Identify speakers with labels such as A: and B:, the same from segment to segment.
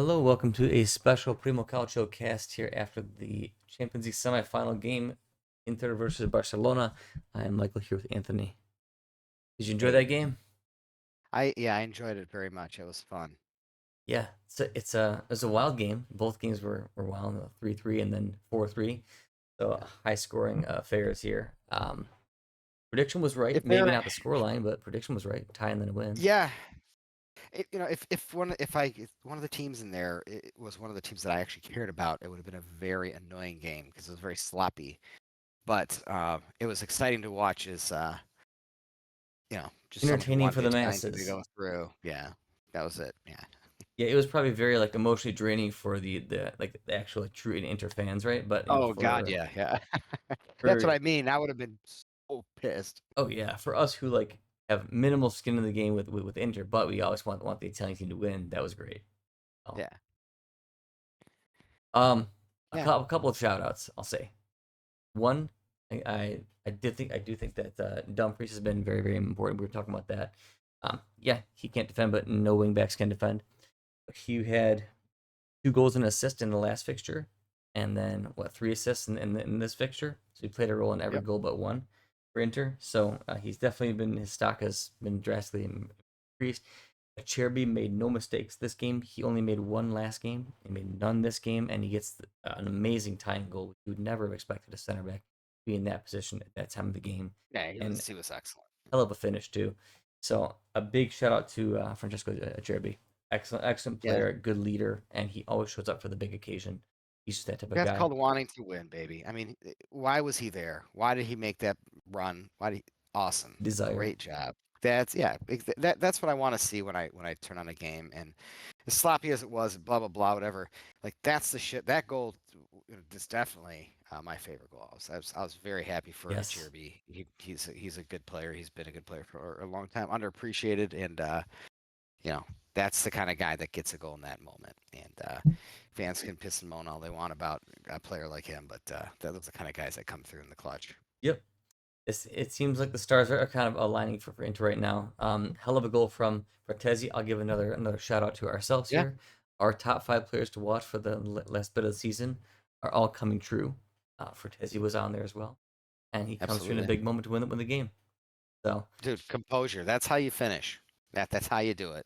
A: Hello, welcome to a special Primo Calcio cast here after the Champions League semifinal game, Inter versus Barcelona. I am Michael here with Anthony. Did you enjoy that
B: Hey,
A: game?
B: I enjoyed it very much. It was fun.
A: Yeah, it was a wild game. Both games were wild, 3-3 and then 4-3. So
B: Yeah.
A: high scoring affairs here. Prediction was right.
B: If
A: Maybe
B: there,
A: not the score line, but prediction was right. Tie and then a win.
B: yeah, if one of the teams in there it was one of the teams that I actually cared about, it would have been a very annoying game because it was very sloppy. But it was exciting to watch as just someone who
A: Entertaining
B: wanted
A: for
B: the
A: the
B: Italian team to
A: masses.
B: go through. Yeah, that was it. Yeah,
A: Yeah, it was probably very like emotionally draining for the actual like, true Inter fans, right? But
B: Oh God,
A: for
B: yeah. That's what
A: for
B: I mean. I would have been so pissed.
A: oh yeah, for us who like have minimal skin in the game with Inter, but we always want the Italian team to win. That was great. Oh.
B: Yeah,
A: Um,
B: yeah.
A: a couple of shout outs, I'll say. One, I do think that Dumfries has been very important. We were talking about that. Yeah, he can't defend, but no wingbacks can defend. He had 2 goals and an assist in the last fixture, and then what 3 assists in this fixture. So he played a role in every
B: Yep.
A: goal but one for Inter. So he's definitely been his stock has been drastically increased. Cherby made no mistakes this game. He only made one last game. He made none this game, and he gets an amazing tying goal, which you would never have expected a center back to be in that position at that time of the game.
B: Yeah,
A: And
B: he was excellent.
A: hell of a finish too. So a big shout out to Francesco Cherby. Excellent
B: Yeah.
A: player, good leader, and he always shows up for the big occasion. He's just that type of
B: That's
A: guy.
B: called wanting to win, baby. I mean, why was he there? Why did he make that run? Why did he, awesome.
A: Desire.
B: Great job. That's what I want to see when I turn on a game. And as sloppy as it was, blah blah blah, whatever. Like that's the shit. That goal is definitely my favorite goal. I was very happy for
A: Yes.
B: Cherby. He's a good player. He's been a good player for a long time, underappreciated, and you know, that's the kind of guy that gets a goal in that moment. And fans can piss and moan all they want about a player like him, but those are the kind of guys that come through in the clutch.
A: Yep. It seems like the stars are kind of aligning for Inter right now. Hell of a goal from Frattesi. I'll give another shout out to ourselves
B: Yeah,
A: here. Our top 5 players to watch for the last bit of the season are all coming true. Frattesi was on there as well, and he comes through in a
B: absolutely,
A: big moment to win the game. So
B: dude. Composure. That's how you finish. That's how you do it.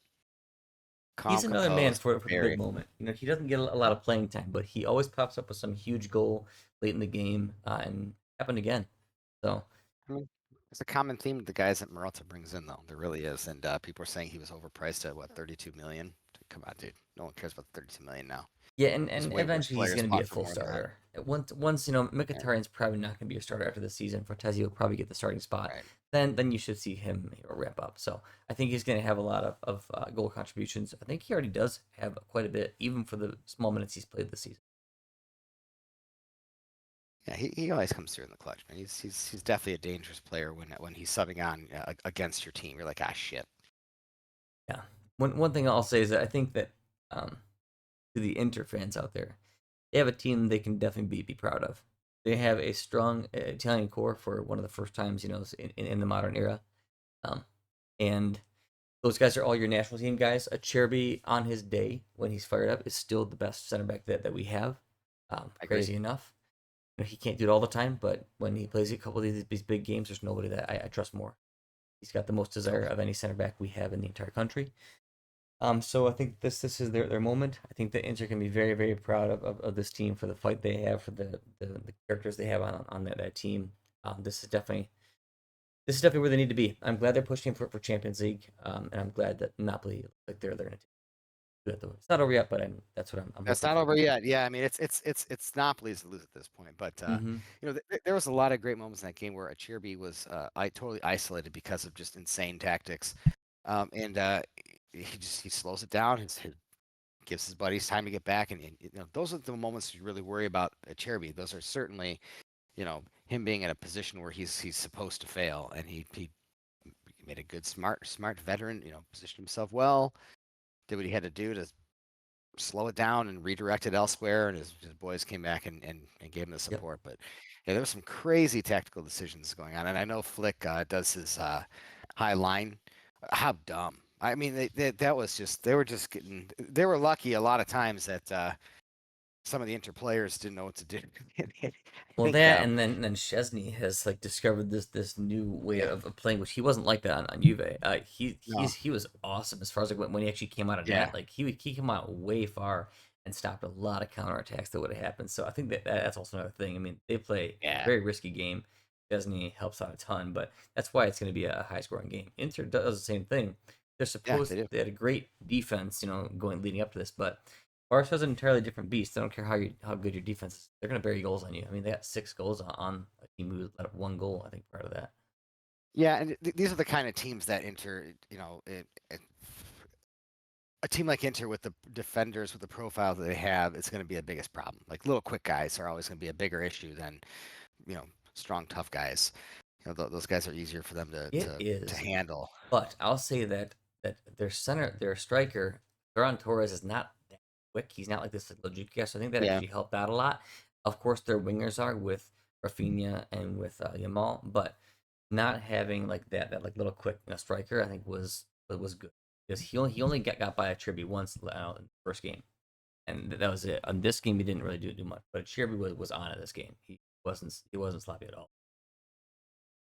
A: he's
B: Calm,
A: another man
B: composed,
A: for the big
B: very.
A: moment. He doesn't get a lot of playing time, but he always pops up with some huge goal late in the game, and happened again. So
B: I mean, it's a common theme with the guys that Morata brings in, though. There really is, and people are saying he was overpriced at what 32 million. Come on, dude. No one cares about 32 million now.
A: yeah,
B: There's
A: and
B: way worse
A: eventually he's
B: players
A: going to be a
B: bought for
A: full
B: more than that.
A: starter. Once
B: Yeah,
A: Mkhitaryan's probably not going to be a starter after the season. Fortezzi will probably get the starting spot.
B: right.
A: Then you should see him ramp up. So I think he's going to have a lot of goal contributions. I think he already does have quite a bit, even for the small minutes he's played this season.
B: Yeah, he always comes through in the clutch, man. He's definitely a dangerous player when he's subbing on against your team. You're like, ah, shit.
A: Yeah. One thing I'll say is that I think that um, to the Inter fans out there, they have a team they can definitely be proud of. They have a strong Italian core for one of the first times, in the modern era. Um, and those guys are all your national team guys. A Cherby on his day when he's fired up is still the best center back that we have.
B: I agree.
A: Crazy enough. He can't do it all the time, but when he plays a couple of these big games, there's nobody that I trust more. He's got the most desire
B: Totally.
A: of any center back we have in the entire country. So I think this is their moment. I think that Inter can be very proud of this team for the fight they have, for the characters they have on that team. This is definitely where they need to be. I'm glad they're pushing for Champions League, and I'm glad that Napoli like they're going to do that. Though it's not over yet, but that's what I'm
B: That's
A: hoping
B: not
A: for.
B: over yet. Yeah, I mean it's Napoli's to lose at this point, but
A: Mm-hmm.
B: there was a lot of great moments in that game where Achirbi was I totally isolated because of just insane tactics, and he slows it down. His gives his buddies time to get back, and those are the moments you really worry about Achirbi. Those are certainly him being in a position where he's supposed to fail, and he made a good smart veteran, positioned himself well, did what he had to do to slow it down and redirect it elsewhere, and his boys came back and gave him the
A: Yep.
B: support. But yeah, there were some crazy tactical decisions going on, and I know Flick does his high line. How dumb! I mean, that was just they were lucky a lot of times that some of the Inter players didn't know what to do. I
A: Well,
B: think,
A: that and then Chesney has like discovered this new way
B: yeah,
A: of playing, which he wasn't like that on Juve.
B: no,
A: He was awesome as far as like when he actually came out of
B: yeah,
A: net. Like he came out way far and stopped a lot of counterattacks that would have happened. So I think that's also another thing. I mean, they play a
B: yeah,
A: very risky game. Chesney helps out a ton, but that's why it's going to be a high scoring game. Inter does the same thing.
B: yeah, they do.
A: They had a great defense, going leading up to this, but Barca's an entirely different beast. I don't care how good your defense is. They're gonna bury goals on you. I mean, they got 6 goals on a team who let up 1 goal. I think part of that.
B: Yeah, and these are the kind of teams that Inter, a team like Inter with the defenders with the profile that they have, it's going to be the biggest problem. Like little quick guys are always going to be a bigger issue than you know strong tough guys. Those guys are easier for them to
A: It
B: to
A: is,
B: handle.
A: but I'll say that their striker, Ferran Torres, is not that quick. He's not like this like, legit guy. So I think that
B: Yeah,
A: actually helped out a lot. Of course, their wingers are with Rafinha and with Yamal, but not having like that like little quick striker, I think was good because he only got by a Tribby once in the first game, and that was it. On this game, he didn't really do much, but Cherby was on it this game. He wasn't sloppy at all.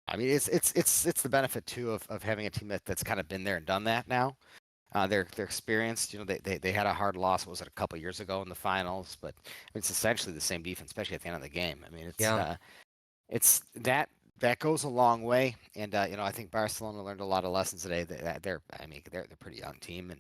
B: I mean it's the benefit too of having a team that's kind of been there and done that now. They're experienced. They had a hard loss. Was it a couple years ago in the finals? But it's essentially the same defense, especially at the end of the game. I mean,
A: Yeah,
B: it's that goes a long way. And I think Barcelona learned a lot of lessons today. They're a pretty young team, and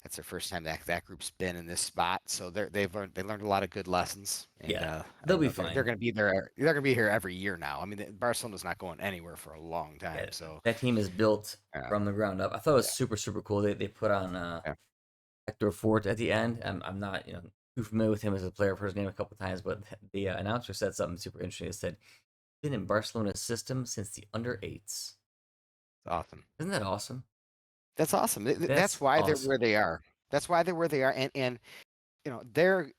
B: that's their first time that group's been in this spot. So they learned a lot of good lessons, and
A: yeah, they'll be
B: they're
A: fine.
B: going to be there. They're going to be here every year now. I mean, Barcelona's not going anywhere for a long
A: Yeah,
B: time. So
A: that team is built
B: uh,
A: from the ground up. I thought it was
B: yeah,
A: super cool. They put on
B: yeah.
A: Hector Fort at the end. I'm not too familiar with him as a player. I've heard his name a couple times, but the announcer said something super interesting. It said been in Barcelona's system since the under eights.
B: It's awesome.
A: Isn't that awesome?
B: That's awesome. That's
A: That's
B: why they're where
A: awesome.
B: they are. That's why they're where they are. And they're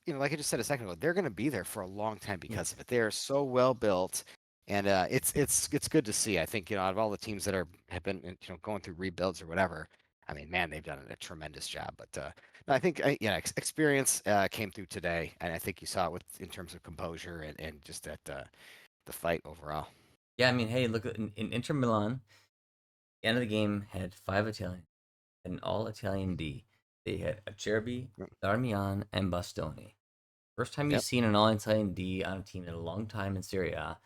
B: like I just said a second ago, they're going to be there for a long time
A: Yeah,
B: because of it. They are so well built, and it's good to see. I think out of all the teams that have been going through rebuilds or whatever. I mean, man, they've done a tremendous job. But no, I think experience came through today, and I think you saw it in terms of composure and just that the fight overall.
A: yeah. I mean, hey, look in Inter Milan. The end of the game had 5 Italian, an all Italian D. They had Acerbi,
B: Yep.
A: Darmian, and Bastoni. First time you've
B: Yep.
A: seen an all Italian D on a team in a long time in Serie A,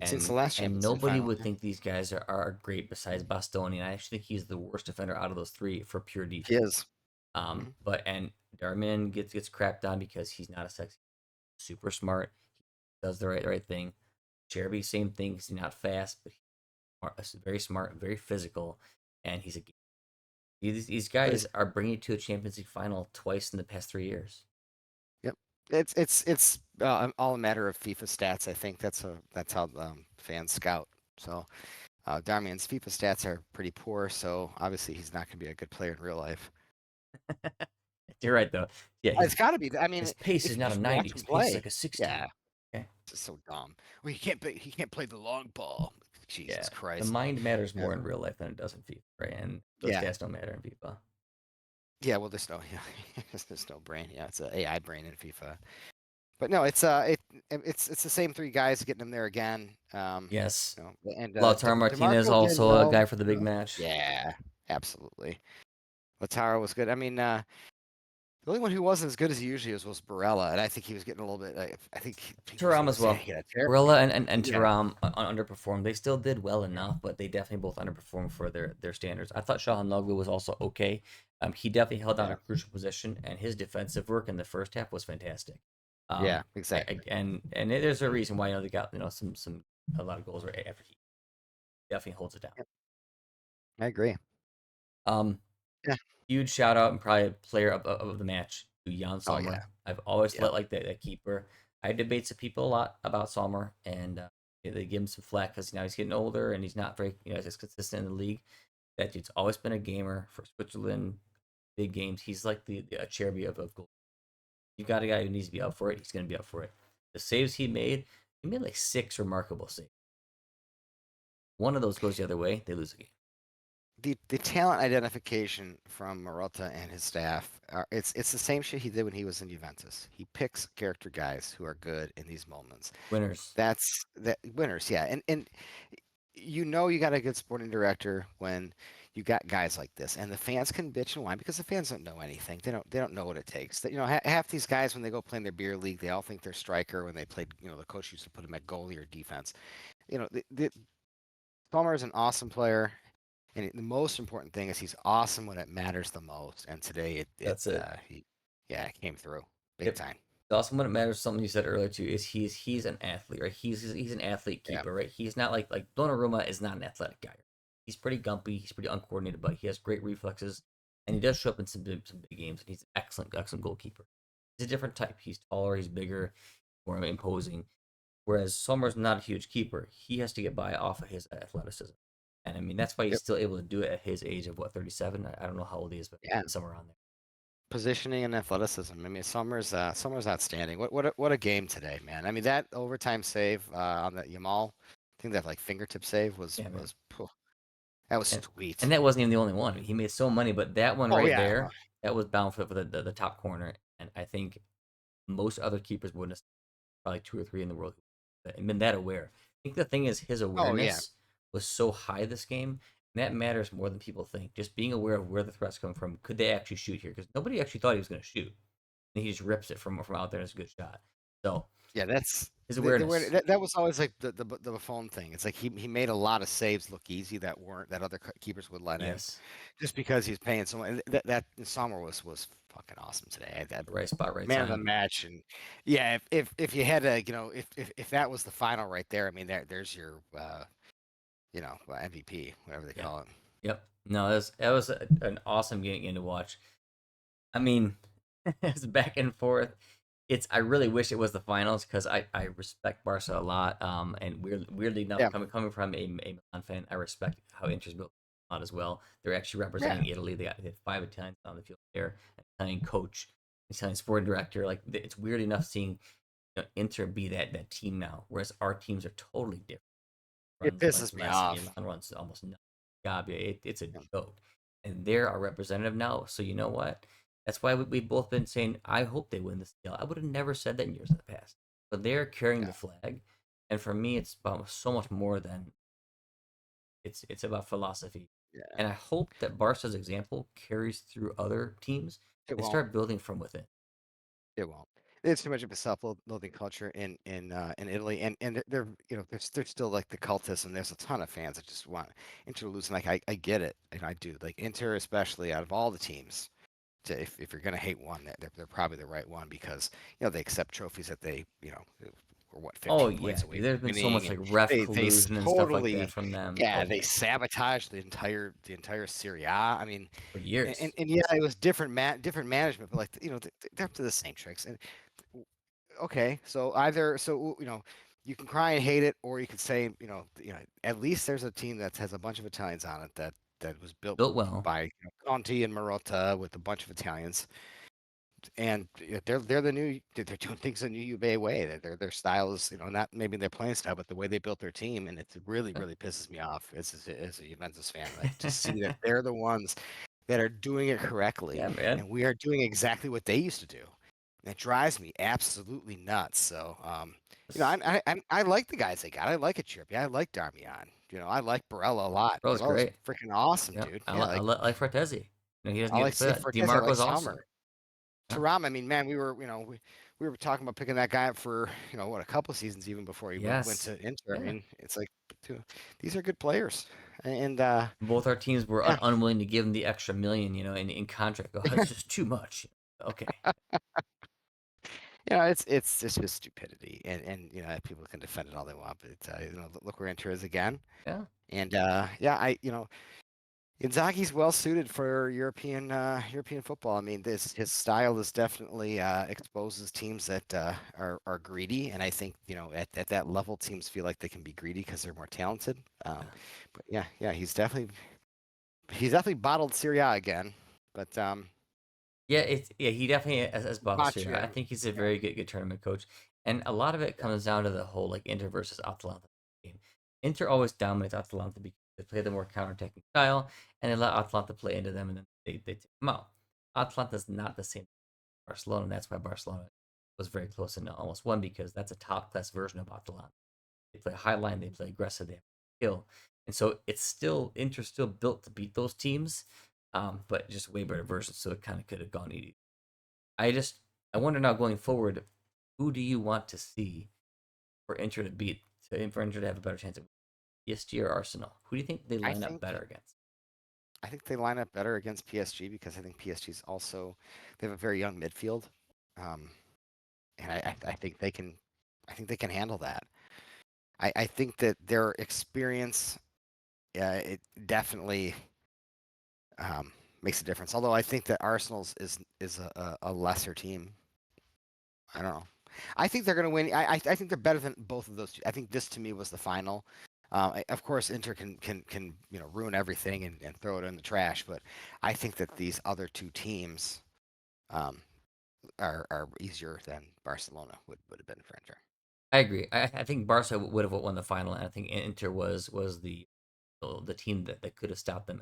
B: Since the
A: and
B: last
A: and
B: Champions League
A: nobody
B: final.
A: would
B: Yeah.
A: think these guys are great besides Bastoni. And I actually think he's the worst defender out of those three for pure
B: He
A: defense.
B: is. Mhm.
A: But and Darmian gets crapped on because he's not a sexy, super smart. He does the right thing. Acerbi, same thing. He's not fast, but very smart, very physical, and he's a these
B: But
A: guys are bringing you to a Champions League final twice in the past 3 years.
B: yep. It's all a matter of FIFA stats. I think that's how fans scout. So Darmian's FIFA stats are pretty poor, so obviously he's not going to be a good player in real life.
A: You're right though. Yeah,
B: It's got to be. I mean,
A: his pace is
B: if you
A: not a
B: just
A: 90.
B: watch him
A: His pace is
B: play,
A: like a 60.
B: yeah,
A: Okay.
B: it's just so dumb. Well, he can't play the long ball.
A: Yeah,
B: Jesus
A: the
B: Christ.
A: mind matters
B: Yeah,
A: more in real life than it does in FIFA, right? And those
B: yeah,
A: stats don't matter in FIFA.
B: yeah. Well, there's no there's no brain. Yeah, it's an AI brain in FIFA. But no, it's the same three guys getting them there again.
A: Yes,
B: And
A: Lautaro Martinez
B: Demarco did
A: also a
B: well.
A: guy for the big match.
B: Yeah, absolutely. Lautaro was good. I mean, the only one who wasn't as good as he usually is was Barella, and I think he was getting a little bit. I think people
A: Thuram
B: sort of
A: as
B: saying
A: well.
B: he got a terrible.
A: Barella and
B: Yeah,
A: Thuram underperformed. They still did well enough, but they definitely both underperformed for their standards. I thought Shahanoglu was also okay. He definitely held down
B: yeah,
A: a crucial position, and his defensive work in the first half was fantastic.
B: yeah, exactly.
A: There's a reason why they got some a lot of goals right after he definitely holds it down.
B: Yep, I agree.
A: Um,
B: Yeah.
A: Huge shout out and probably player of the match to Jan
B: Oh yeah.
A: Sommer. I've always
B: Yep.
A: let like that keeper. I debate some people a lot about Sommer, and they give him some flack because now he's getting older and he's not very as consistent in the league. That dude's always been a gamer for Switzerland, big games. He's like the Cherby of goal. You got a guy who needs to be up for it. He's going to be up for it. The saves he made like 6 remarkable saves. One of those goes the other way, they lose the game.
B: the talent identification from Marotta and his staff it's the same shit he did when he was in Juventus. He picks character guys who are good in these moments.
A: Winners.
B: That's that winners, yeah. And you know you got a good sporting director when you got guys like this, and the fans can bitch and whine because the fans don't know anything. They don't know what it takes. That half these guys when they go play in their beer league, they all think they're striker. When they played, the coach used to put them at goalie or defense. Palmer is an awesome player, and the most important thing is he's awesome when it matters the most. And today
A: That's it.
B: it came through big
A: Yep.
B: time.
A: Also, when it matters, something you said earlier too is he's an athlete, right? He's an athlete
B: Yeah,
A: keeper, right? He's not like Donnarumma is not an athletic guy. He's pretty gumpy, he's pretty uncoordinated, but he has great reflexes, and he does show up in some big games, and he's an excellent goalkeeper. He's a different type. He's taller, he's bigger, more imposing. Whereas Sommer's not a huge keeper. He has to get by off of his athleticism, and I mean that's why he's
B: yep,
A: still able to do it at his age of what 37. I don't know how old he is, but
B: yeah.
A: somewhere around there.
B: Positioning and athleticism. I mean, Summers outstanding. What a game today, man. I mean, that overtime save on the Yamal, I think that like fingertip save was
A: Yeah, man.
B: was phew, that was
A: And
B: sweet.
A: and that wasn't even the only one. He made so many, but that one
B: Oh
A: right
B: yeah, well,
A: there, that was bound for the top corner. And I think most other keepers wouldn't have probably two or three in the world and been that aware. I think the thing is his
B: oh yeah,
A: awareness was so high this game, and that matters more than people think. Just being aware of where the threats come from. Could they actually shoot here? Because nobody actually thought he was going to shoot. And he just rips it from out there. And it's a good shot. So
B: yeah. That's
A: his
B: the
A: awareness.
B: that was always like the Buffon thing. It's like he made a lot of saves look easy that other keepers would let in,
A: Yes.
B: just because he's paying so much. That Sommer was fucking awesome today. That
A: Right spot, right
B: man of the
A: time.
B: match. And yeah, if you had to, if that was the final right there, I mean, there's your MVP, whatever they
A: Yeah.
B: call it.
A: Yep. No, that was an awesome game to watch. I mean, it's back and forth. I really wish it was the finals because I respect Barca a lot. And weirdly enough,
B: Yeah,
A: coming from a Milan fan, I respect how Inter's built a lot as well. They're actually
B: yeah.
A: representing Italy. They have 5 Italians on the field there, an Italian coach, Italian sporting director. Like it's weird enough seeing Inter be that team now, whereas our teams are totally different.
B: It
A: Runs
B: pisses me
A: Messi,
B: off.
A: Milan runs almost nothing. Gabbia, it's a
B: Yeah,
A: joke. And they're our representative now. So you know what? That's why we've both been saying, I hope they win this deal. I would have never said that in years in the past. But they're carrying
B: yeah,
A: the flag. And for me, it's about so much more than it's about philosophy.
B: yeah.
A: And I hope that Barca's example carries through other teams
B: It
A: and
B: won't.
A: start building from within.
B: It won't. It's too much of a self-loathing culture in Italy, and they're there's still like the cultism. There's a ton of fans that just want Inter to lose, and like I get it, and I do like Inter especially out of all the teams. If you're gonna hate one, they're probably the right one because they accept trophies that they were what
A: Oh
B: 15
A: yeah,
B: points
A: dude.
B: away
A: There's
B: from
A: been so
B: winning,
A: much
B: and
A: like ref
B: they
A: collusion and stuff like that
B: totally
A: from them.
B: yeah
A: Oh
B: they
A: yeah,
B: sabotaged the entire Serie A. I mean,
A: for years.
B: and yeah, it was different management, but like they're up to the same tricks. And okay, so either you can cry and hate it, or you could say at least there's a team that has a bunch of Italians on it that was built
A: Built well.
B: by Conti and Marotta with a bunch of Italians, and they're the new they're doing things the new Juve way. Their style is not maybe their playing style, but the way they built their team, and it really pisses me off as a Juventus fan, like to see that they're the ones that are doing it correctly,
A: Yeah, man.
B: and we are doing exactly what they used to do. And it drives me absolutely nuts. So, I like the guys they got. I like Achirpi. I like Darmian. I like Barella a lot.
A: Bro, it's
B: Barella's
A: great.
B: freaking awesome,
A: Yeah,
B: dude.
A: I,
B: Yeah,
A: li- I, li- I like Fratesi. He doesn't
B: I
A: get
B: like
A: to play that.
B: Fortes. I like
A: DiMarco's
B: Sommer.
A: awesome. Yeah,
B: Taram, I mean, man, we were talking about picking that guy up for what a couple of seasons even before he went
A: yes.
B: to Inter. I
A: Yeah.
B: mean, it's like these are good players, and
A: Both our teams were
B: yeah,
A: unwilling to give him the extra million, in contract. Oh, it's just too much. Okay.
B: it's just stupidity, and people can defend it all they want, but look where Inter is again,
A: Yeah.
B: and yeah, Inzaghi's well suited for European football. I mean, his style is definitely exposes teams that are greedy, and I think at that level, teams feel like they can be greedy because they're more talented. But yeah, he's definitely bottled Serie A again, but
A: Yeah, he definitely has bottled
B: watch
A: Syria. I
B: yeah,
A: think he's a
B: yeah,
A: very good tournament coach. And a lot of it
B: yeah,
A: comes down to the whole like Inter versus Atalanta game. Inter always dominates Atalanta They play the more counter-attacking style, and they let Atalanta play into them, and then they take them out. Atalanta's not the same as Barcelona, and that's why Barcelona was very close and almost won because that's a top-class version of Atalanta. They play high line, they play aggressive, they have skill, and so it's still Inter's still built to beat those teams, but just way better versions. So it kind of could have gone easy. I wonder now going forward, who do you want to see for Inter to beat for Inter to have a better chance of PSG or Arsenal? Who do you think they
B: I
A: line up
B: think
A: better against?
B: I think they line up better against PSG because I think PSG's also they have a very young midfield, um, and I think they can handle that. I think that their experience it definitely makes a difference. Although I think that Arsenal's is a lesser team. I don't know. I think they're going to win. I think they're better than both of those two. I think this to me was the final. Of course, Inter can ruin everything and throw it in the trash, but I think that these other two teams um, are easier than Barcelona would have been for Inter.
A: I agree. I think Barca would have won the final, and I think Inter was the team that could have stopped them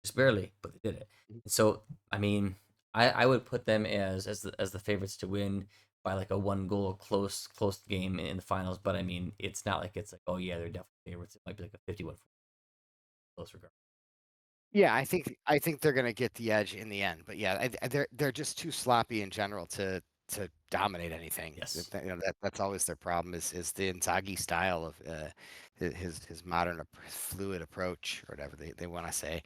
A: just barely, but they did it.
B: Mhm.
A: So I mean, I would put them as the favorites to win by like a 1 goal close game in the finals. But I mean, it's not like it's like, oh yeah, they're definitely favorites. It might be like a 51 close regard.
B: Yeah, I think they're going to get the edge in the end. But yeah, they're just too sloppy in general to dominate anything.
A: Yes.
B: That's always their problem is the Inzaghi style of his modern fluid approach or whatever they want to say.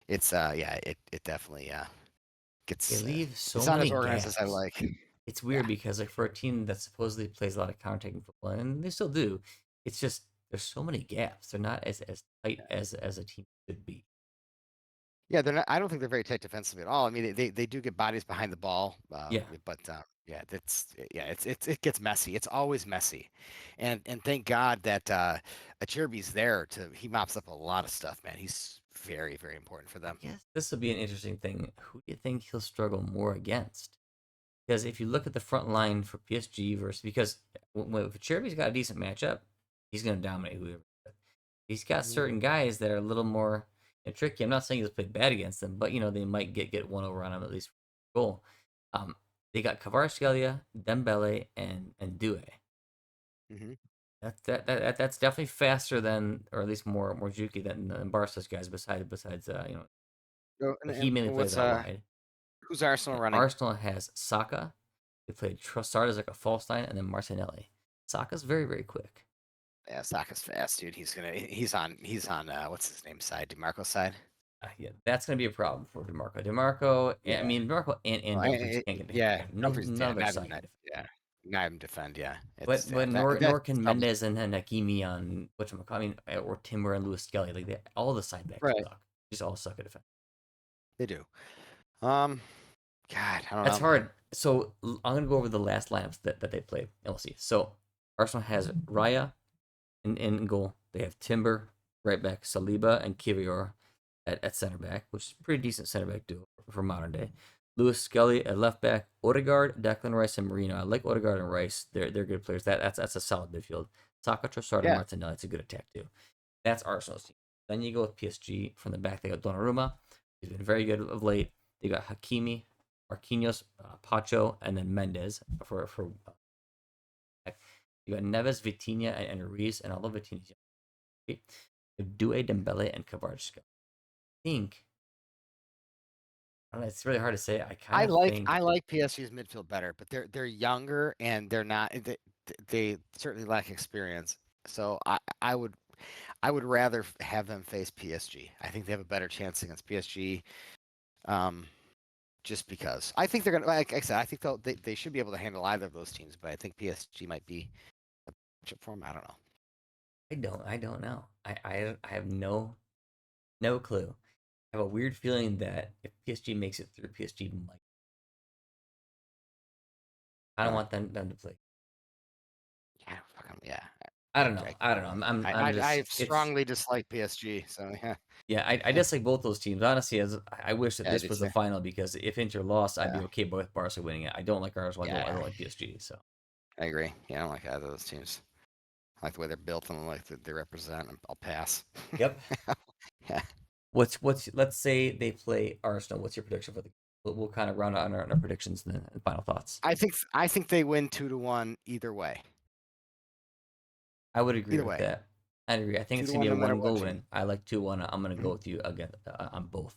B: It's yeah, it definitely
A: They
B: gets
A: leave so
B: it's not as
A: many
B: organized as I
A: gaps.
B: like.
A: It's
B: Yeah.
A: weird because like for a team that supposedly plays a lot of counter-attacking football, and they still do, it's just there's so many gaps. They're not as tight as a team should be.
B: Yeah, they're not. I don't think they're very tight defensively at all. I mean, they do get bodies behind the ball,
A: Yeah.
B: but yeah, it gets messy. It's always messy, and thank God that Achirby's there to he mops up a lot of stuff, man. He's very important for
A: I
B: them.
A: guess this will be an interesting thing. Who do you think he'll struggle more against? Because if you look at the front line for PSG versus because if Cherby's got a decent matchup, he's going to dominate whoever. He's got
B: Mhm.
A: certain guys that are a little more tricky. I'm not saying he's played bad against them, but they might get one over on him at least for a goal. Um, they got Kvaratskhelia, Dembele, and Doué.
B: Mhm.
A: That's definitely faster than, or at least more juky than Barca's guys. Besides,
B: So,
A: but he mainly
B: and
A: plays
B: what's
A: out wide.
B: who's Arsenal
A: And
B: running?
A: Arsenal has Saka. They played Trossard as like a false nine, and then Martinelli. Saka's very quick.
B: Yeah, Saka's fast, dude. He's on what's his name side? DeMarco's side.
A: Yeah, that's gonna be a problem for Demarco. Demarco, I
B: Yeah.
A: mean Demarco and
B: Well,
A: Dumfries can't get
B: yeah,
A: together. No,
B: Dumfries,
A: none
B: yeah,
A: of their side can defend.
B: yeah, not even defend, yeah.
A: But
B: It's
A: but nor
B: that's
A: can
B: trouble.
A: Mendes and Hakimi on I mean, or Timber and Lewis Skelly. Like all the side backs
B: Right,
A: suck. Just all suck at defense.
B: they do. Um, God, I don't
A: That's
B: know.
A: hard. So I'm gonna go over the last lineups that they played, and we'll see. So Arsenal has Raya in goal. They have Timber right back, Saliba and Kivior at center back, which is a pretty decent center back duo for modern day. Lewis Skelly at left back, Odegaard, Declan Rice, and Marino. I like Odegaard and Rice. They're good players. That's a solid midfield. Saka, Trossard, and
B: Yeah.
A: Martinelli. It's a good attack too. That's Arsenal's team. Then you go with PSG from the back. They got Donnarumma. He's been very good of late. They got Hakimi, Marquinhos, Pacho, and then Mendes for. You got Neves, Vitinha, and Ruiz, and I love Vitinha's young. You have Doué, Dembele, and Kvaratskhelia. I think I don't know, it's really hard to say. I kind of think
B: I like PSG's midfield better, but they're younger and they're not they certainly lack experience. So I would rather have them face PSG. I think they have a better chance against PSG. Um, just because I think they're gonna, like I said, I think they should be able to handle either of those teams, but I think PSG might be a matchup for them. I don't know.
A: I don't know. I have no clue. I have a weird feeling that if PSG makes it through, PSG might. I don't
B: Really?
A: want them to play.
B: Yeah, fuck 'em, yeah.
A: I don't know. I don't know. I'm
B: I
A: just it's
B: strongly dislike PSG. So yeah,
A: yeah. I dislike both those teams. Honestly, as I wish that
B: yeah, I
A: this
B: do
A: was the
B: too.
A: final because if Inter lost, I'd be
B: Yeah,
A: okay with Barca winning it. I don't like Arsenal. I
B: yeah,
A: don't like PSG. So
B: I agree. Yeah, I don't like either of those teams. like the way they're built and like they represent. I'll pass.
A: Yep.
B: Yeah.
A: What's let's say they play Arsenal. What's your prediction for the? We'll kind of round out on our predictions and then final thoughts.
B: I think they win 2-1 either way.
A: I would agree
B: Either
A: with
B: way,
A: that. I'd agree. I think
B: two
A: it's
B: to
A: gonna be
B: one,
A: a
B: no matter
A: one
B: what
A: goal
B: team.
A: win. I like 2-1. I'm gonna go
B: Mhm.
A: with you again on both.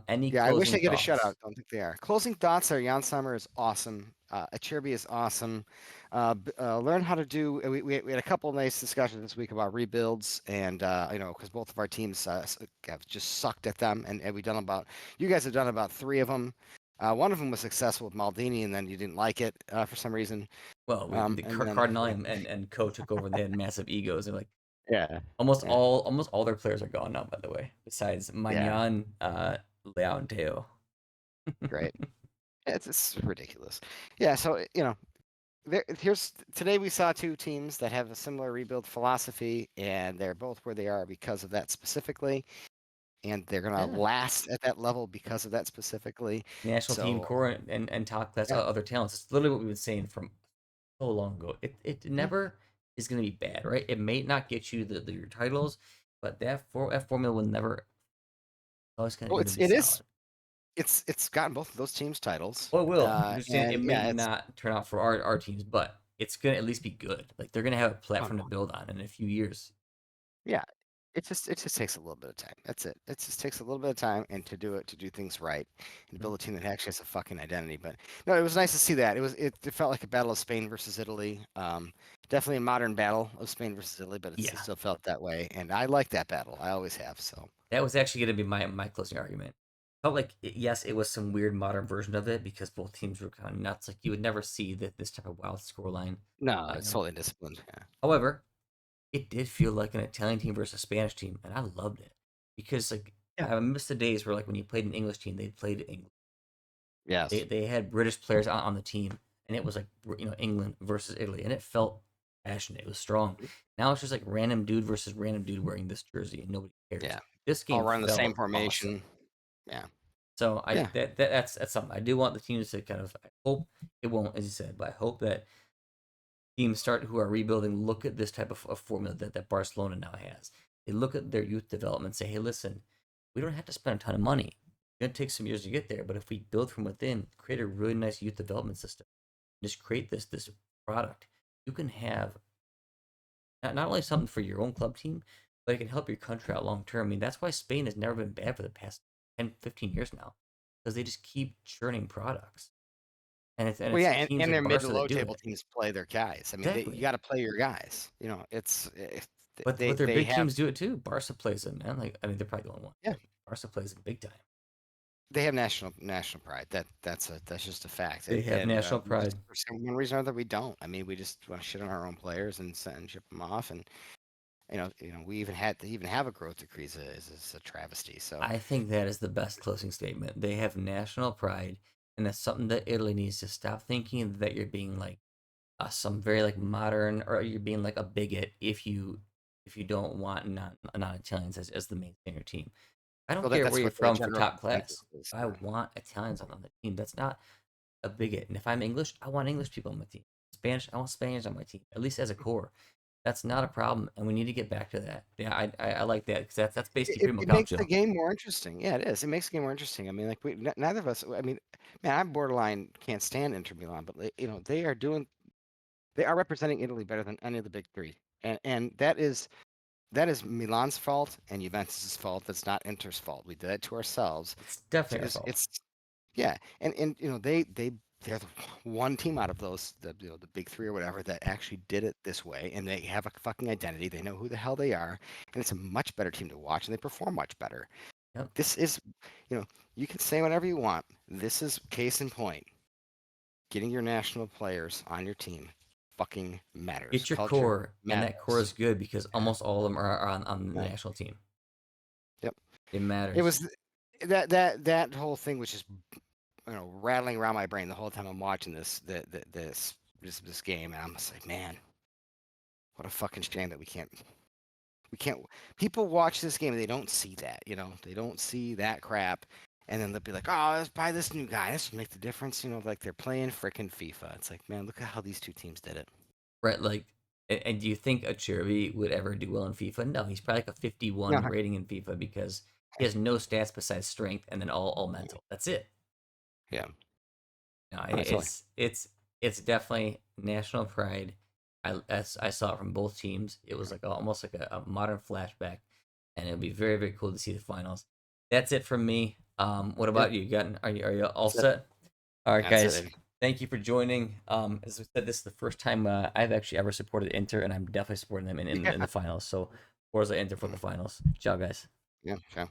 A: Any
B: Yeah, I wish
A: closing
B: they get a shutout.
A: thoughts?
B: Don't think they are. Closing thoughts are Jan Sommer is awesome. Achirby is awesome. Learn how to do. We had a couple of nice discussions this week about rebuilds, and because both of our teams have just sucked at them, and we done about. You guys have done about 3 of them. One of them was successful with Maldini, and then you didn't like it for some reason.
A: Well, the
B: And then
A: Cardinal and Co took over. They had massive egos. And like
B: yeah,
A: almost
B: yeah,
A: all their players are gone now. By the way, besides
B: yeah,
A: Magnan, Leao, and Teo.
B: great. It's ridiculous. Yeah, so here's today we saw 2 teams that have a similar rebuild philosophy, and they're both where they are because of that specifically, and they're gonna
A: Yeah,
B: last at that level because of that specifically.
A: national team
B: So
A: core and top class
B: yeah,
A: other talents. It's literally what we've been saying from so long ago. It
B: yeah.
A: never is going to be bad, right? It may not get you your titles, but that formula will never always going
B: Well,
A: to be
B: it is
A: solid.
B: it's gotten both of those teams titles,
A: Well, it will. I'm just saying it
B: and
A: may
B: yeah, it's
A: not turn out for our teams, but it's going to at least be good. Like they're going to have a
B: oh
A: platform
B: no,
A: to build on in a few years.
B: yeah. It just takes a little bit of time. That's it. It just takes a little bit of time and to do things right and to
A: Mhm.
B: build a team that actually has a fucking identity. But no, it was nice to see that. It felt like a battle of Spain versus Italy. Definitely a modern battle of Spain versus Italy, but it
A: Yeah,
B: still felt that way. And I like that battle. I always have. So
A: that was actually going to be my closing argument. Felt like yes, it was some weird modern version of it because both teams were kind of nuts. Like you would never see this type of wild scoreline.
B: no,
A: Uh,
B: it's totally disciplined. Yeah.
A: However, it did feel like an Italian team versus a Spanish team, and I loved it because like
B: Yeah.
A: I miss the days where like when you played an English team, they played England. They
B: Yes.
A: they had British players on the team, and it was like England versus Italy, and it felt passionate. It was strong. Now it's just like random dude versus random dude wearing this jersey, and nobody cares.
B: Yeah.
A: This
B: All
A: game
B: run the same
A: felt awesome.
B: formation. Yeah.
A: So I
B: Yeah.
A: that's something I do want the teams to kind of. I hope it won't, as you said, but I hope that teams start who are rebuilding look at this type of formula that Barcelona now has. They look at their youth development and say, hey, listen, we don't have to spend a ton of money. It's going to take some years to get there, but if we build from within, create a really nice youth development system, just create this product, you can have not only something for your own club team, but it can help your country out long term. I mean, that's why Spain has never been bad for the past 10, 15 years now, because they just keep churning products.
B: Well,
A: And it's
B: yeah,
A: teams
B: and
A: like
B: their mid
A: Barca
B: to
A: that
B: low
A: do
B: table
A: it.
B: teams play their guys. I mean, you
A: Exactly.
B: got to play your guys.
A: But their
B: They
A: big
B: have
A: teams do it too. Barca plays them, man. Like I mean, they're probably the only one.
B: yeah
A: Like Barca plays them big time.
B: they have national pride. That's just a fact.
A: They have
B: And
A: national
B: we just
A: pride.
B: for some one reason or other we don't. I mean, we just want to shit on our own players and ship them off. And we even had to even have a growth decree is a travesty. So
A: I think that is the best closing statement. They have national pride, and that's something that Italy needs to stop thinking that you're being like some very like modern or you're being like a bigot if you don't want non Italians as the main senior team. I don't
B: well,
A: care where
B: that's
A: you're
B: what the
A: from for
B: general
A: top
B: consensus
A: class.
B: is.
A: I want Italians on the team. That's not a bigot. And if I'm English, I want English people on my team. Spanish, I want Spanish on my team, at least as a core. That's not a problem, and we need to get back to that. Yeah, I like that because that's basically primo
B: It makes the
A: calcio.
B: game more interesting. Yeah, it is. It makes the game more interesting. I mean, like neither of us. I mean, man, I'm borderline can't stand Inter Milan, but they are representing Italy better than any of the big 3, and that is Milan's fault and Juventus's fault. That's not Inter's fault. We did that to ourselves.
A: It's definitely our
B: Because
A: fault.
B: it's yeah, and they're the one team out of those the big 3 or whatever that actually did it this way, and they have a fucking identity. They know who the hell they are, and it's a much better team to watch, and they perform much better.
A: Yep.
B: This is, you can say whatever you want. This is case in point. Getting your national players on your team fucking matters.
A: It's your
B: Culture
A: core, and that core
B: matters.
A: is good because
B: Yeah.
A: almost all of them are on the
B: Yeah.
A: national team.
B: Yep.
A: It
B: It
A: matters.
B: was that whole thing was just rattling around my brain the whole time I'm watching this game, and I'm just like, man, what a fucking shame that we can't. People watch this game and they don't see that, they don't see that crap, and then they'll be like, oh, let's buy this new guy. This will make the difference, like they're playing freaking FIFA. It's like, man, look at how these 2 teams did it.
A: Right, like And do you think Acerbi would ever do well in FIFA? No, he's probably like a 51
B: No,
A: rating in FIFA because he has no stats besides strength and then all mental. That's it.
B: yeah,
A: No,
B: no, totally.
A: it's definitely national pride. I saw it from both teams. It was like almost like a modern flashback, and it'll be very very cool to see the finals. That's it from me. What
B: Yeah,
A: about you? Are you all
B: that's it.
A: set? All right,
B: That's it,
A: guys.
B: baby.
A: Thank you for joining. As I said, this is the first time I've actually ever supported Inter, and I'm definitely supporting them in
B: Yeah,
A: the finals. So, Forza Inter for the
B: mm,
A: finals. Ciao, guys.
B: yeah, yeah.